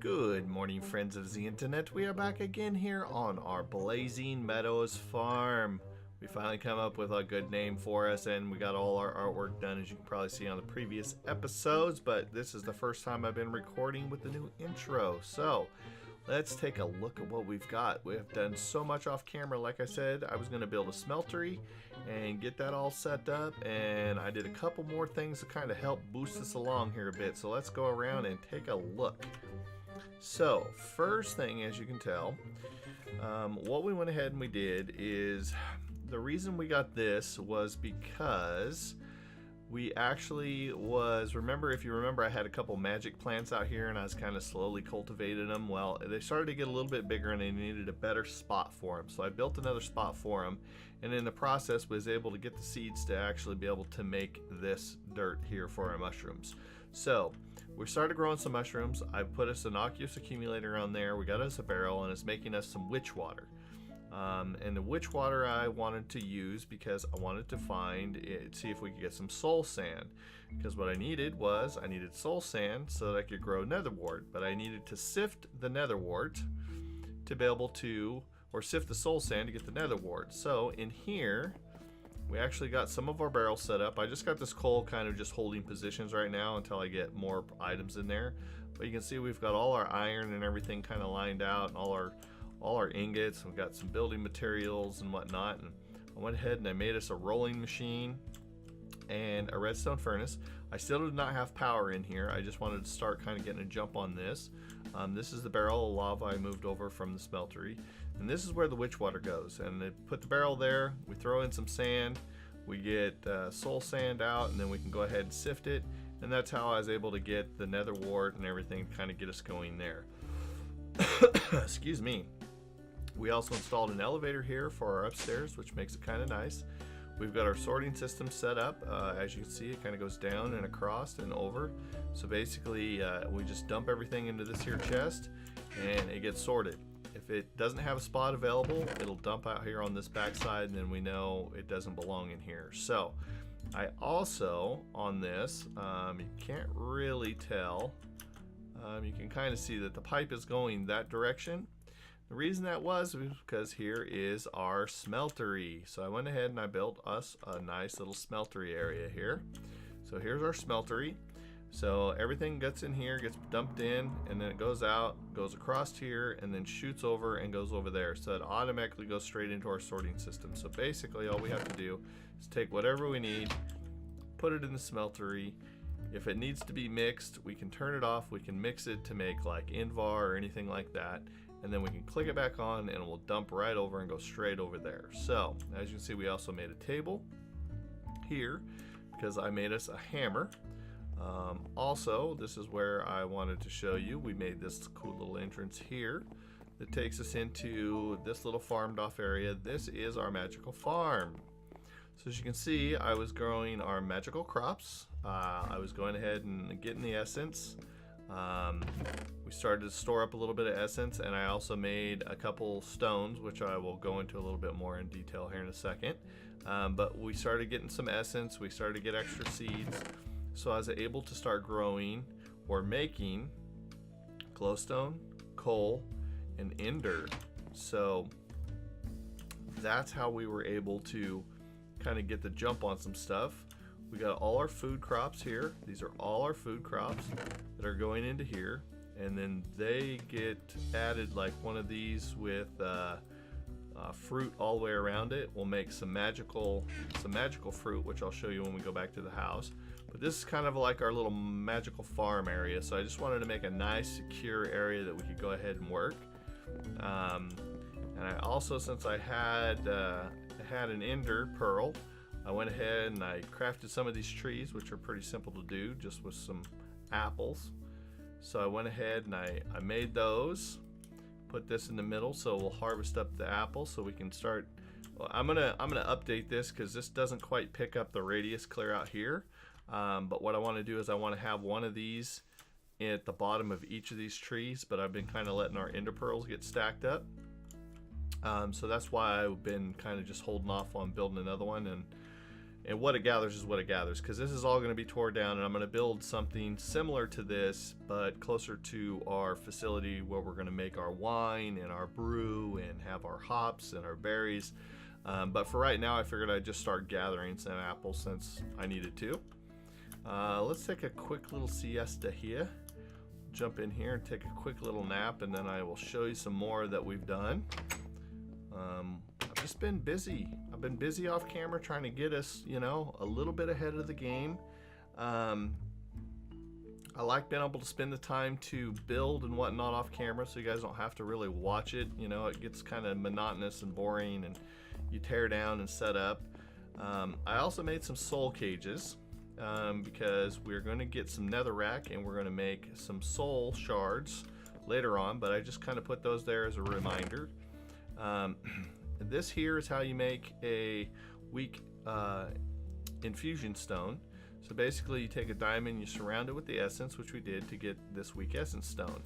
Good morning, friends of the internet. We are back again here on our blazing Meadows farm. We finally come up with a good name for us, and we got all our artwork done, as you can probably see on the previous episodes, but this is the first time I've been recording with the new intro. So let's take a look at what we've got. We have done so much off camera. Like I said, I was going to build a smeltery and get that all set up, and I did a couple more things to kind of help boost us along here a bit. So let's go around and take a look. So first thing, as you can tell, what we went ahead and we did is, the reason we got this was because we actually remember, if you remember, I had a couple magic plants out here and I was kind of slowly cultivating them. Well, they started to get a little bit bigger and I needed a better spot for them. So I built another spot for them, and in the process was able to get the seeds to actually be able to make this dirt here for our mushrooms. So we started growing some mushrooms. I put us an aqueous accumulator on there. We got us a barrel, and it's making us some witch water. And the witch water I wanted to use because I wanted to see if we could get some soul sand. Because what I needed soul sand so that I could grow nether wart, but I needed to sift the nether wart to be able to, or sift the soul sand to get the nether wart. So in here, we actually got some of our barrels set up. I just got this coal kind of just holding positions right now until I get more items in there. But you can see we've got all our iron and everything kind of lined out, and all our ingots. We've got some building materials and whatnot. And I went ahead and I made us a rolling machine and a redstone furnace. I still did not have power in here. I just wanted to start kind of getting a jump on this. This is the barrel of lava I moved over from the smeltery. And this is where the witch water goes. And they put the barrel there, we throw in some sand, we get soul sand out, and then we can go ahead and sift it. And that's how I was able to get the nether wart and everything to kind of get us going there. Excuse me. We also installed an elevator here for our upstairs, which makes it kind of nice. We've got our sorting system set up. As you can see, it kind of goes down and across and over. So basically, we just dump everything into this here chest and it gets sorted. If it doesn't have a spot available, it'll dump out here on this back side, and then we know it doesn't belong in here. So I also, on this, you can't really tell, you can kind of see that the pipe is going that direction. The reason that was because here is our smeltery. So I went ahead and I built us a nice little smeltery area here. So here's our smeltery. So everything gets in here, gets dumped in, and then it goes out, goes across here, and then shoots over and goes over there. So it automatically goes straight into our sorting system. So basically all we have to do is take whatever we need, put it in the smeltery. If it needs to be mixed, we can turn it off. We can mix it to make like Invar or anything like that. And then we can click it back on and it will dump right over and go straight over there. So as you can see, we also made a table here because I made us a hammer. Also, this is where I wanted to show you, we made this cool little entrance here that takes us into this little farmed off area. This is our magical farm. So as you can see, I was growing our magical crops. I was going ahead and getting the essence. We started to store up a little bit of essence, and I also made a couple stones, which I will go into a little bit more in detail here in a second. But we started getting some essence, we started to get extra seeds. So I was able to start growing or making glowstone, coal, and ender. So that's how we were able to kind of get the jump on some stuff. We got all our food crops here. These are all our food crops that are going into here, and then they get added like one of these with fruit all the way around it. We'll make some magical fruit, which I'll show you when we go back to the house. But this is kind of like our little magical farm area, so I just wanted to make a nice secure area that we could go ahead and work. And I also, since I had an ender pearl, I went ahead and I crafted some of these trees, which are pretty simple to do, just with some apples. So I went ahead and I made those, put this in the middle, so we'll harvest up the apples so we can start. Well, I'm gonna update this because this doesn't quite pick up the radius clear out here. But what I want to do is I want to have one of these at the bottom of each of these trees, but I've been kind of letting our ender pearls get stacked up. So that's why I've been kind of just holding off on building another one, And what it gathers is what it gathers, because this is all going to be tore down, and I'm going to build something similar to this, but closer to our facility where we're going to make our wine and our brew and have our hops and our berries. But for right now, I figured I'd just start gathering some apples since I needed to. Let's take a quick little siesta here. Jump in here and take a quick little nap, and then I will show you some more that we've done. I've just been busy. I've been busy off camera trying to get us, you know, a little bit ahead of the game. I like being able to spend the time to build and whatnot off camera, so you guys don't have to really watch it. You know, it gets kind of monotonous and boring, and you tear down and set up. I also made some soul cages because we're going to get some netherrack and we're going to make some soul shards later on, but I just kind of put those there as a reminder. This here is how you make a weak infusion stone. So basically you take a diamond, you surround it with the essence, which we did to get this weak essence stone.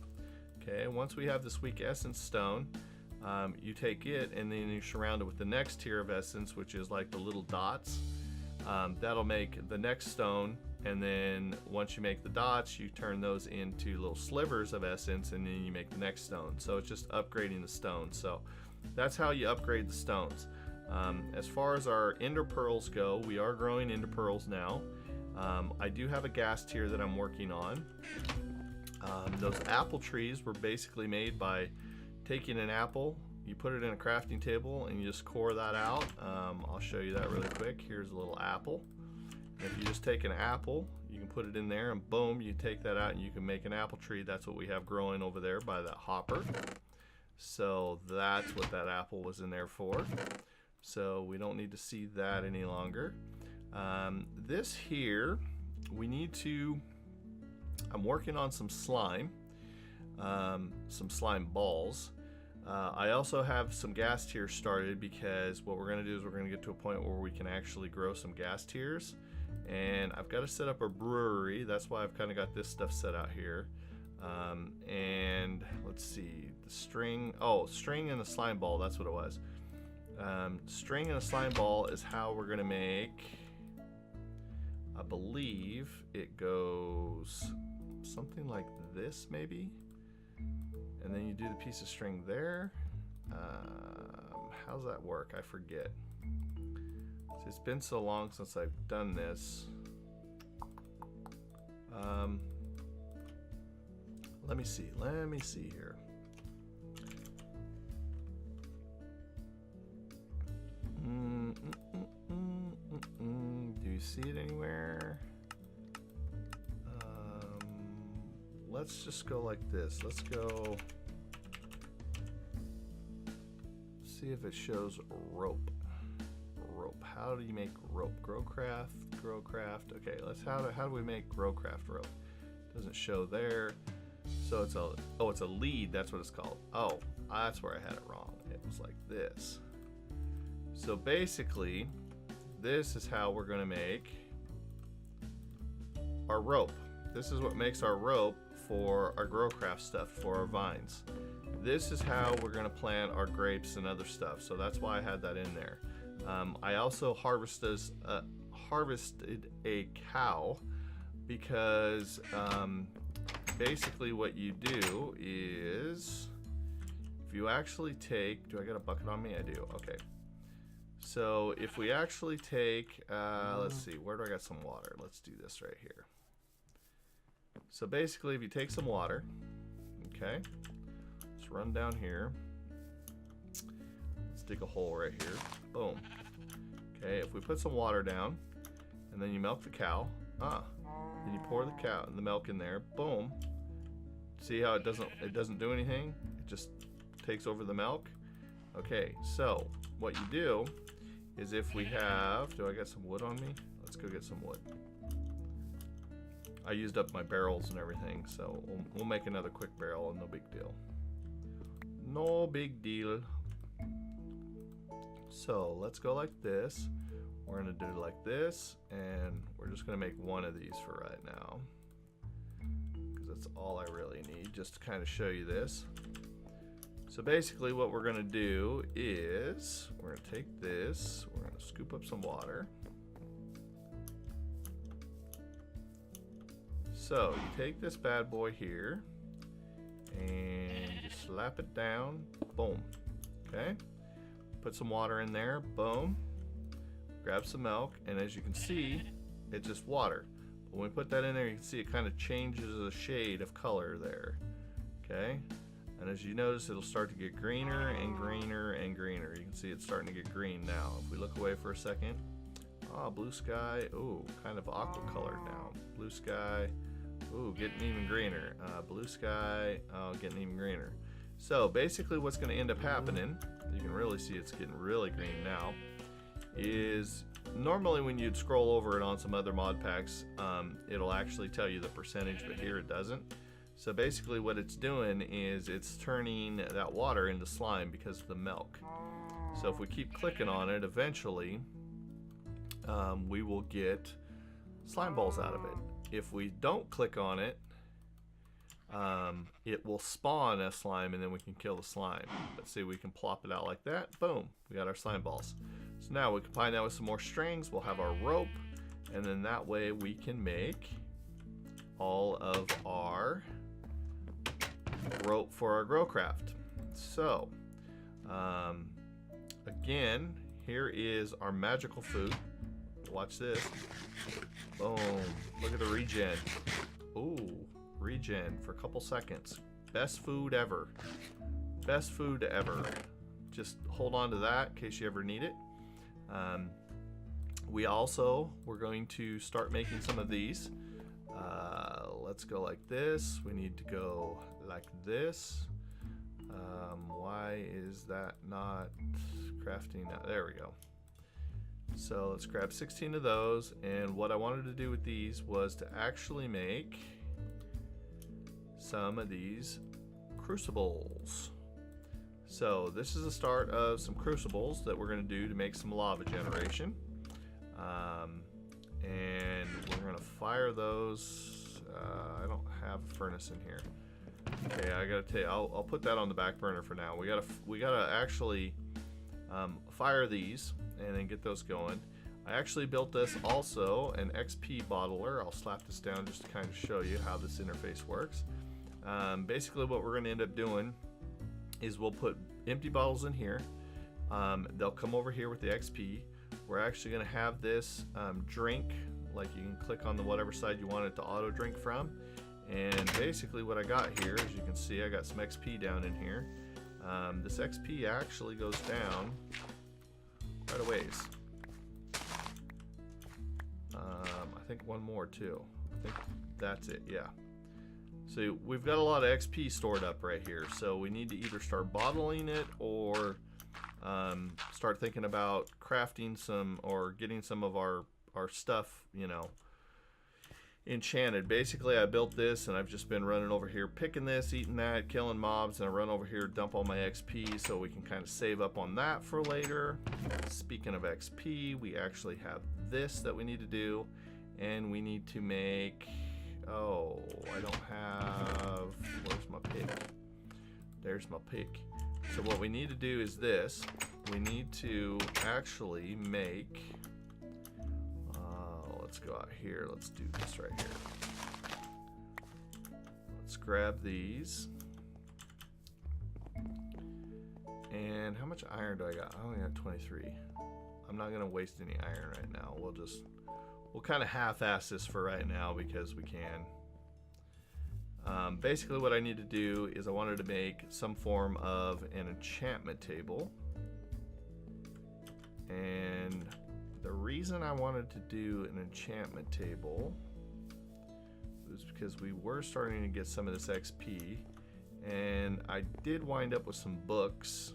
Okay, once we have this weak essence stone, you take it and then you surround it with the next tier of essence, which is like the little dots. That'll make the next stone, and then once you make the dots, you turn those into little slivers of essence, and then you make the next stone. So it's just upgrading the stone. So that's how you upgrade the stones. As far as our ender pearls go, we are growing ender pearls now. I do have a gas tier that I'm working on. Those apple trees were basically made by taking an apple, you put it in a crafting table, and you just core that out. I'll show you that really quick. Here's a little apple. If you just take an apple, you can put it in there, and boom, you take that out and you can make an apple tree. That's what we have growing over there by that hopper. So that's what that apple was in there for. So we don't need to see that any longer. This here, we need to, I'm working on some slime balls. I also have some gas tiers started, because what we're going to do is we're going to get to a point where we can actually grow some gas tiers. And I've got to set up a brewery. That's why I've kind of got this stuff set out here. And let's see, the string, string and the slime ball, that's what it was. String and a slime ball is how we're going to make, I believe it goes something like this maybe. And then you do the piece of string there. How's that work? I forget. It's been so long since I've done this. Let me see here. Do you see it anywhere? Let's just go like this. Let's go see if it shows rope. How do you make rope? Growcraft. Okay, how do we make Growcraft rope? Doesn't show there. So it's a lead, that's what it's called. Oh, that's where I had it wrong. It was like this. So basically, this is how we're gonna make our rope. This is what makes our rope for our Growcraft stuff, for our vines. This is how we're gonna plant our grapes and other stuff. So that's why I had that in there. I also harvested a cow, because basically what you do is, if you actually take, do I got a bucket on me? I do, okay. So if we actually take, let's see, where do I got some water? Let's do this right here. So basically, if you take some water, okay, let's run down here. Let's dig a hole right here. Boom. Okay, if we put some water down, and then you milk the cow, then you pour the milk in there. Boom. See how it doesn't do anything? It just takes over the milk. Okay, so what you do is, if we have, do I got some wood on me? Let's go get some wood. I used up my barrels and everything, so we'll make another quick barrel, and no big deal. No big deal. So let's go like this. We're gonna do it like this, and we're just gonna make one of these for right now, because that's all I really need, just to kind of show you this. So basically what we're gonna do is, we're gonna take this, we're gonna scoop up some water. So you take this bad boy here and you slap it down. Boom. Okay. Put some water in there. Boom. Grab some milk, and as you can see, it's just water. But when we put that in there, you can see it kind of changes the shade of color there. Okay. And as you notice, it'll start to get greener and greener and greener. You can see it's starting to get green now. If we look away for a second, blue sky. Ooh, kind of aqua colored now. Blue sky. Ooh, getting even greener. Blue sky. Oh, getting even greener. So basically what's going to end up happening, you can really see it's getting really green now, is normally when you'd scroll over it on some other mod packs, it'll actually tell you the percentage, but here it doesn't. So basically what it's doing is it's turning that water into slime because of the milk. So if we keep clicking on it, eventually we will get slime balls out of it. If we don't click on it, it will spawn a slime and then we can kill the slime. Let's see, we can plop it out like that. Boom, we got our slime balls. So now we combine that with some more strings, we'll have our rope, and then that way we can make all of our rope for our growcraft. So again, here is our magical food. Watch this. Boom, look at the regen. Ooh, regen for a couple seconds. Best food ever. Best food ever. Just hold on to that in case you ever need it. We're going to start making some of these. Let's go like this. We need to go like this. Why is that not crafting? There we go. So let's grab 16 of those, and what I wanted to do with these was to actually make some of these crucibles. So this is the start of some crucibles that we're going to do to make some lava generation, and we're going to fire those. I don't have a furnace in here. Okay, I gotta tell you, I'll put that on the back burner for now. We gotta actually fire these and then get those going. I actually built this also an XP bottler. I'll slap this down just to kind of show you how this interface works. Basically what we're going to end up doing is we'll put empty bottles in here. They'll come over here with the XP. We're actually going to have this drink, like you can click on the whatever side you want it to auto drink from. And basically what I got here, as you can see, I got some XP down in here. This XP actually goes down quite a ways. I think one more too. I think that's it, yeah. So we've got a lot of XP stored up right here, so we need to either start bottling it or start thinking about crafting some or getting some of our stuff, you know, enchanted. Basically I built this and I've just been running over here picking this, eating that, killing mobs, and I run over here, dump all my XP so we can kind of save up on that for later. Speaking of XP, we actually have this that we need to do, and we need to make, oh, I don't have, where's my pick? There's my pick. So what we need to do is this. We need to actually make, let's go out here, let's do this right here. Let's grab these. And how much iron do I got? I only got 23. I'm not gonna waste any iron right now. We'll kind of half-ass this for right now because we can. Basically what I need to do is I wanted to make some form of an enchantment table. And the reason I wanted to do an enchantment table was because we were starting to get some of this XP, and I did wind up with some books,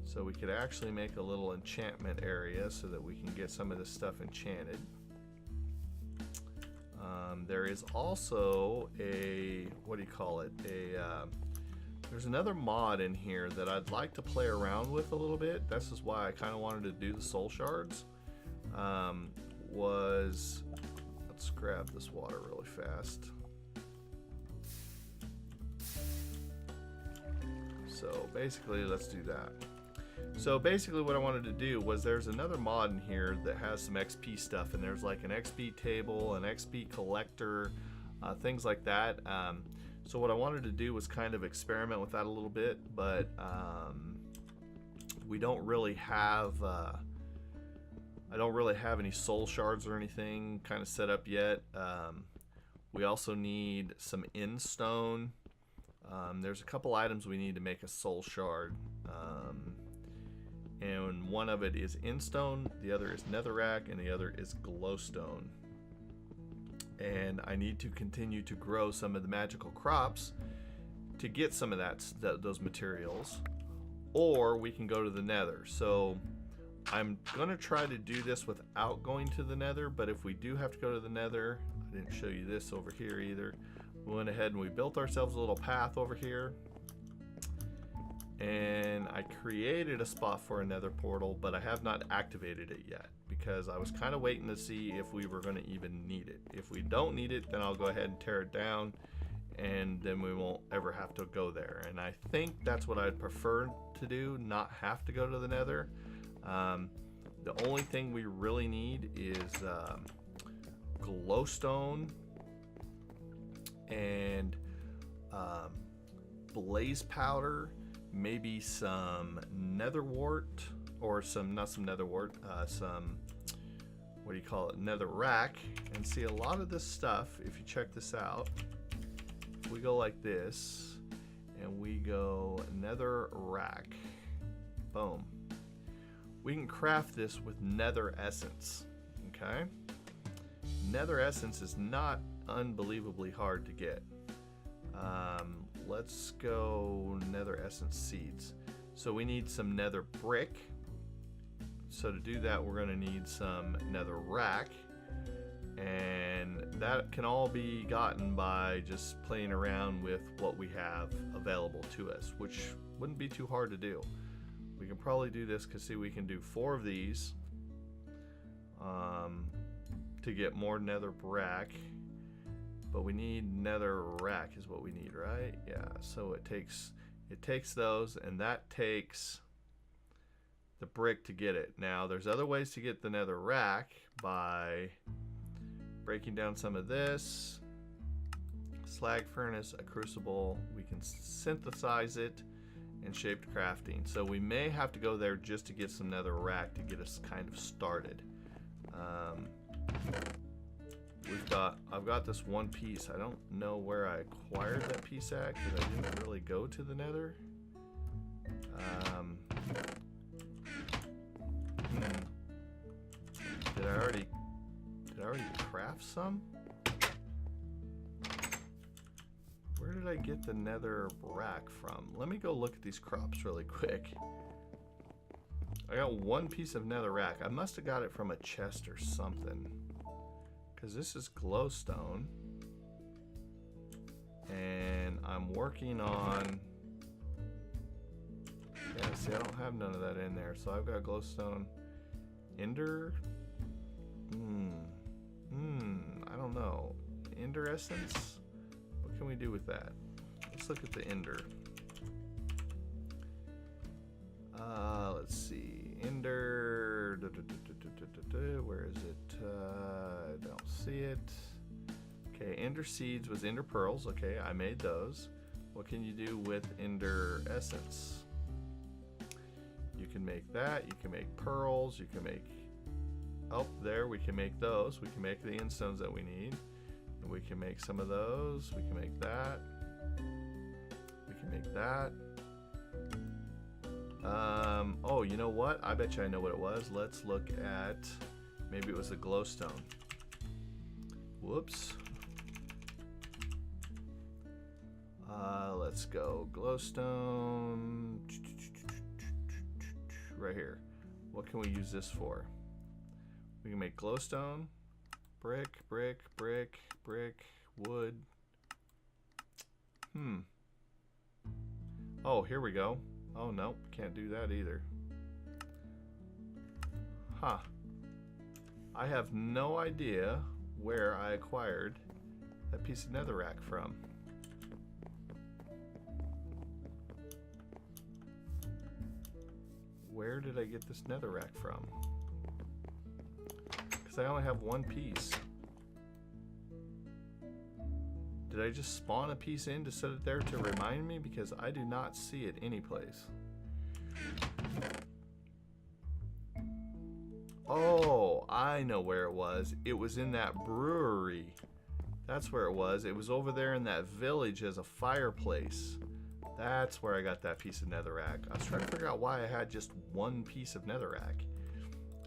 so we could actually make a little enchantment area so that we can get some of this stuff enchanted. There is also a, what do you call it, there's another mod in here that I'd like to play around with a little bit. This is why I kind of wanted to do the soul shards. Let's grab this water really fast. So basically let's do that. So basically what I wanted to do was, there's another mod in here that has some XP stuff, and there's like an XP table, an XP collector, things like that. So what I wanted to do was kind of experiment with that a little bit, but we don't really have I don't really have any soul shards or anything kind of set up yet. We also need some instone. There's a couple items we need to make a soul shard, and one of it is instone, the other is netherrack, and the other is glowstone. And I need to continue to grow some of the magical crops to get some of those materials, or we can go to the nether. So I'm gonna try to do this without going to the nether, but if we do have to go to the nether, I didn't show you this over here either. We went ahead and we built ourselves a little path over here, and I created a spot for a nether portal, but I have not activated it yet because I was kind of waiting to see if we were going to even need it. If we don't need it, then I'll go ahead and tear it down, and then we won't ever have to go there. And I think that's what I'd prefer to do, not have to go to the nether. The only thing we really need is glowstone and blaze powder, maybe some nether wart, or some, not some nether wart, some, what do you call it, nether rack. And see, a lot of this stuff, if you check this out, we go like this and we go nether rack, boom, we can craft this with nether essence. Okay, nether essence is not unbelievably hard to get. Let's go nether essence seeds. So we need some nether brick. So to do that, we're going to need some nether rack, and that can all be gotten by just playing around with what we have available to us, which wouldn't be too hard to do. We can probably do this because, see, we can do 4 of these to get more nether brick. But we need nether rack is what we need, right? Yeah, so it takes those, and that takes the brick to get it. Now there's other ways to get the nether rack by breaking down some of this. Slag furnace, a crucible, we can synthesize it, and shaped crafting. So we may have to go there just to get some nether rack to get us kind of started. I've got this one piece. I don't know where I acquired that piece at because I didn't really go to the nether. Did I already craft some? Where did I get the nether rack from? Let me go look at these crops really quick. I got one piece of nether rack. I must have got it from a chest or something, because this is glowstone, and I'm working on, yeah, see, I don't have none of that in there. So I've got glowstone, ender, I don't know, ender essence. What can we do with that? Let's look at the ender. Let's see, ender, where is it? I don't see it. Okay, ender seeds was ender pearls. Okay, I made those. What can you do with ender essence? You can make that. You can make pearls. You can make, oh, there, we can make those. We can make the instones that we need. And we can make some of those. We can make that. We can make that. Oh, you know what? I bet you I know what it was. Let's look at, maybe it was a glowstone. Whoops. Let's go glowstone. Right here. What can we use this for? We can make glowstone, brick, brick, brick, brick, wood. Oh, here we go. Oh, no, can't do that either. Huh. I have no idea where I acquired that piece of netherrack from. where did I get this netherrack from? Because I only have one piece. Did I just spawn a piece in to set it there to remind me? Because I do not see it anyplace. Oh, I know where it was. It was in that brewery. That's where it was. It was over there in that village as a fireplace. That's where I got that piece of netherrack. I was trying to figure out why I had just one piece of netherrack.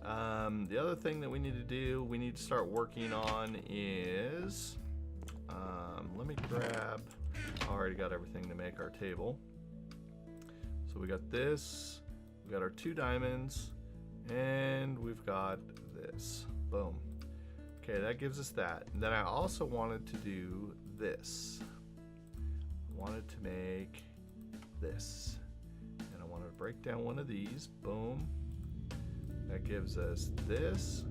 The other thing that we need to do, we need to start working on is... let me grab... I already got everything to make our table. So we got this. We got our 2 diamonds. And we've got this. Boom. Okay, that gives us that. And then I also wanted to do this. I wanted to make this. And I wanted to break down one of these. Boom. That gives us this,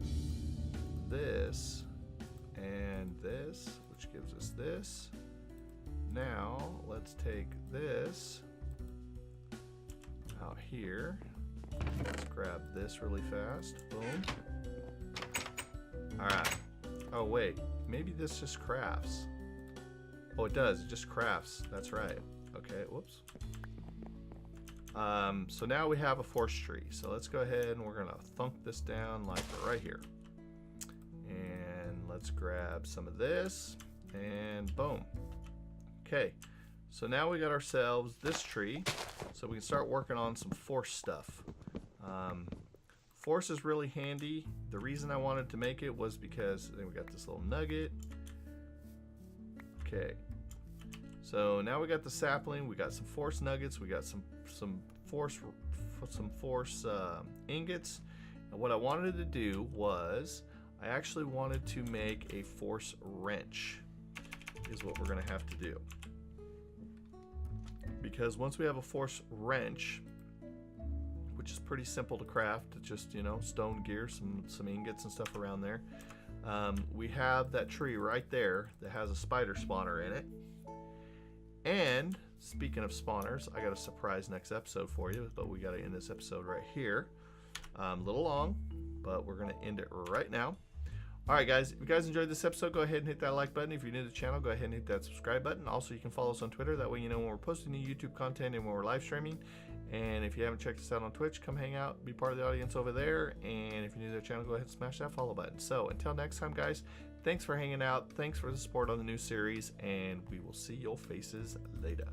this, and this, which gives us this. Now, let's take this out here. Let's grab this really fast. Boom. Alright. Oh, wait. Maybe this just crafts. Oh, it does. It just crafts. That's right. Okay, whoops. So now we have a forest tree. So let's go ahead and we're going to thunk this down like right here. And let's grab some of this. And boom. Okay. So now we got ourselves this tree. So we can start working on some forest stuff. Force is really handy. The reason I wanted to make it was because then we got this little nugget. Okay, so now we got the sapling, we got some force nuggets, we got some force ingots, and what I wanted to do was I actually wanted to make a force wrench is what we're gonna have to do, because once we have a force wrench, which is pretty simple to craft, it's just, you know, stone gear, some ingots and stuff around there. We have that tree right there that has a spider spawner in it. And speaking of spawners, I got a surprise next episode for you, but we got to end this episode right here. A little long, but we're going to end it right now. All right, guys, if you guys enjoyed this episode, go ahead and hit that like button. If you're new to the channel, go ahead and hit that subscribe button. Also, you can follow us on Twitter. That way you know when we're posting new YouTube content and when we're live streaming. And if you haven't checked us out on Twitch, come hang out, be part of the audience over there. And if you're new to the channel, go ahead and smash that follow button. So until next time, guys, thanks for hanging out. Thanks for the support on the new series. And we will see your faces later.